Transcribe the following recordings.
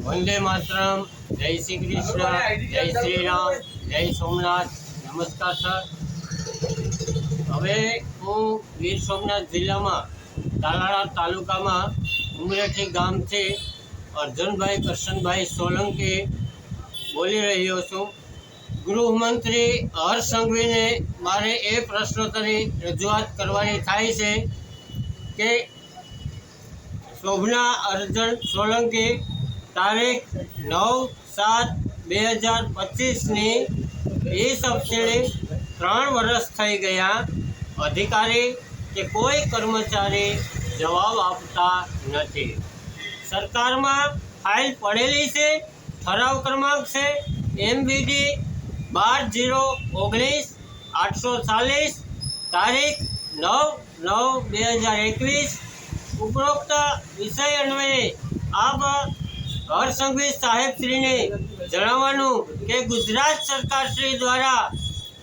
वंदे मातरम। जय श्री कृष्ण, जय श्री राम, जय सोमनाथ। नमस्कार सर। हवे हूँ वीर सोमनाथ जिला में तालाला तालुका में उमरेठी गाम से अर्जुन भाई करशन भाई सोलंकी बोली रह्यो छूं। गृहमंत्री हर्ष संघवी ने मारे ए प्रश्नोत्तरी रजूआत करवानी थाय छे के शोभना अर्जुन सोलंकी तारीख 9/7/2025 ની એ સબસિડી 3 વર્ષ થઈ ગયા। अधिकारी के कोई कर्मचारी जवाब आपता नहीं। सरकार में फाइल पड़ेली से ठराव क्रमांक से MBD 12/0/19 840 तारीख 9/9/2021 उपरोक्त विषय अन्वये आप हर्ष संघवी साहेब श्री ने जणाववानुं के गुजरात सरकार श्री द्वारा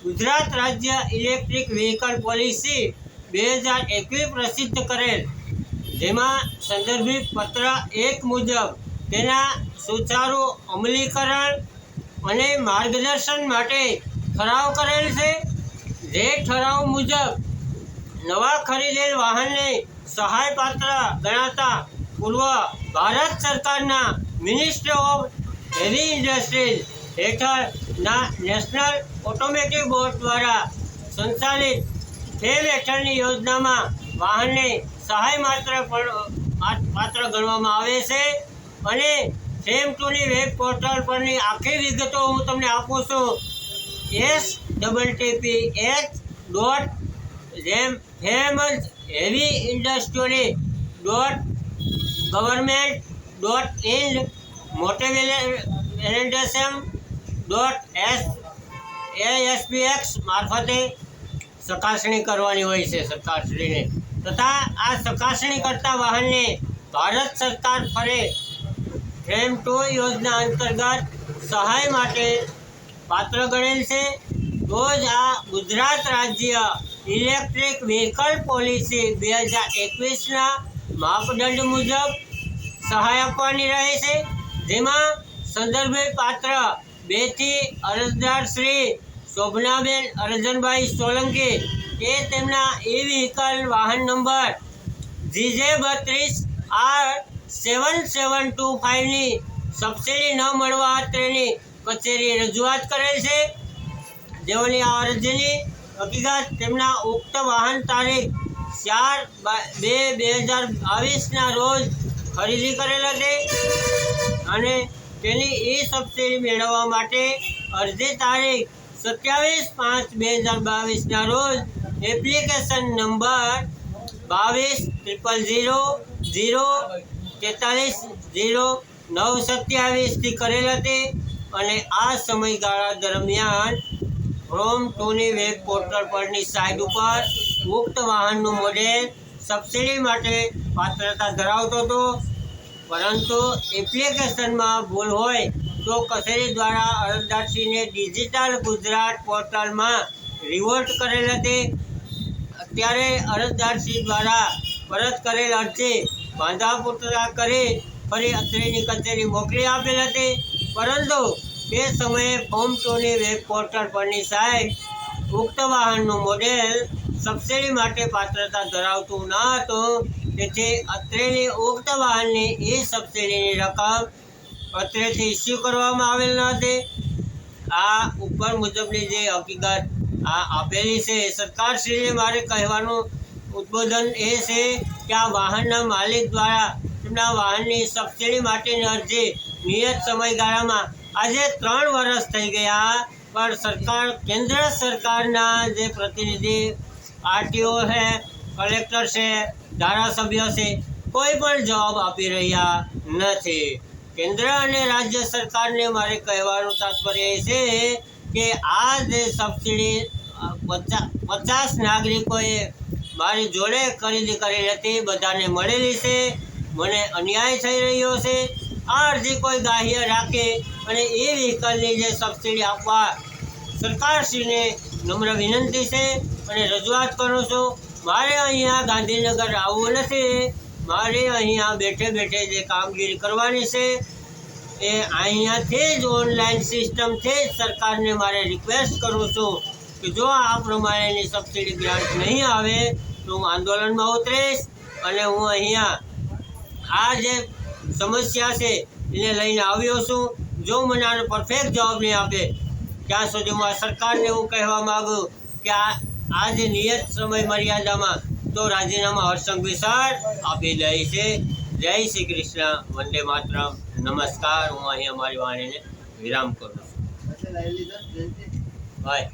गुजरात राज्य इलेक्ट्रिक व्हीकल पॉलिसी 2021 प्रसिद्ध करेल, जेमा संदर्भित पत्र 1 मुजब तेना सुचारू अमलीकरण अने मार्गदर्शन माटे ठराव करेल छे। जे ठराव मुजब नवा खरीदेल वाहनने सहाय पात्र गणाता पूर्व भारत सरकारना मिनिस्ट्री ऑफ हेवी इंडस्ट्रीज हेठळना नेशनल ऑटोमेटिव बोर्ड द्वारा संचालित फेम हेठळनी योजना में वाहन ने सहाय पात्र गणवामां आवे छे। अने फेम 2 नी वेब पोर्टल परनी आखी विगतो हूँ तमने आपું છું। https://heavy-industry.government.in motivation.aspx मार्फते चकासणी करवानी होय छे सरकारश्रीने। तथा आ चकासणी करता वाहन ने भारत सरकार फरे फेम 2 योजना अंतर्गत सहाय माटे पात्र गणेल छे। तो ज आ गुजरात राज्य इलेक्ट्रिक व्हीकल पॉलिसी 2021 ना मापदंड मुजब सहाय आपवानी रहे छे। जेमां संदर्भित पात्र 2 थी अरजदार श्री शोभनाबेन अर्जुनभाई सोलंकी के तेमना ई व्हीकल वाहन नंबर GJ32R7725 नी सब्सिडी न मळवा तेनी कचेरी रजूआत करेल छे। जेओनी आ अरजीनी हकीकत तेमना उक्त वाहन तारीख 4/2/2022 ना रोज खरीदी करेल हती अने तेनी ई सब्सिडी मेळववा माटे अरजी तारीख 27/5/2022 ना रोज एप्लिकेशन नंबर 220004300927 थी करेल हती अने आ समयगाळा दरमियान फॉर्म 2 नी वेब पोर्टल परनी साइट पर उक्त वाहनનું मॉडेल सब्सिडी माटे पात्रता धरावतो हतो, परंतु एप्लिकेशन में भूल होय तो कचेरी द्वारा अरजदारश्री ने डिजिटल गुजरात पोर्टल में रिवोल्ट करेल हती। अत्यारे अरजदारश्री द्वारा परत करेल अरजी बांधापुत्रा करी फरी अत्रेनी कचेरी मोकली आपेल हती, परंतु ते समये फॉर्म 2 नी वेब पोर्टल परनी साइट उक्त वाहनનું मॉडेल सब्सिडी माटे पात्रता धरावतुं न हतुं, तेथी अत्रेनी उक्त वाहननी ई सब्सिडीनी रकम पत्रेथी इश्यू करवामां आवेल न हती। आ उपर मुजबनी जे हकीकत आ आपेली छे सरकारश्रीने मारे कहेवानुं उद्बोधन ए छे के आ वाहनना मालिक द्वारा तेमना वाहननी सब्सिडी माटेनी अरजी नियत समयगाळामां आजे 3 वर्ष थई गया, पर सरकार केंद्र सरकारना जे प्रतिनिधि RTO है, कलेक्टर से, धारासभ्य से कोई पण जवाब आपी रह्या नथी। केंद्र अने राज्य सरकार ने मारे कहेवानुं तात्पर्य ए छे के आ जे सब्सिडी 50 नागरिकोए मारी जोड़े खरीदी करेली हती बधाने मळेली छे, मने अन्याय थई रह्यो छे। आ अरजी कोई ग्राह्य राखे अने ई व्हीकलनी जे सब्सिडी आपवा सरकारश्रीने नम्र विनंती छे अने रजूआत करूं छुं। मारे अहींया गांधीनगर आववुं नथी, मारे अहींया बैठे बैठे जे कामगीरी करवानी छे એ અહીંયાથી જ ઓનલાઈન સિસ્ટમથી જ સરકારને મારે રિક્વેસ્ટ કરું છું કે જો આ પ્રમાણેની સબસિડી ગ્રાન્ટ નહીં આવે તો હું આંદોલનમાં ઉતરીશ અને હું અહીંયા આ જે સમસ્યા છે એને લઈને આવ્યો છું. જો મને આનો પરફેક્ટ જવાબ નહીં આપે ત્યાં સુધી હું આ સરકારને એવું કહેવા માગું કે આ જે નિયત સમય મર્યાદામાં તો રાજીનામા હર્ષસંઘવી આપી દે છે. જય શ્રી કૃષ્ણ, વંદે માતરમ, નમસ્કાર. હું અહીંયા મારી વાણીને વિરામ કરું છું. બાય.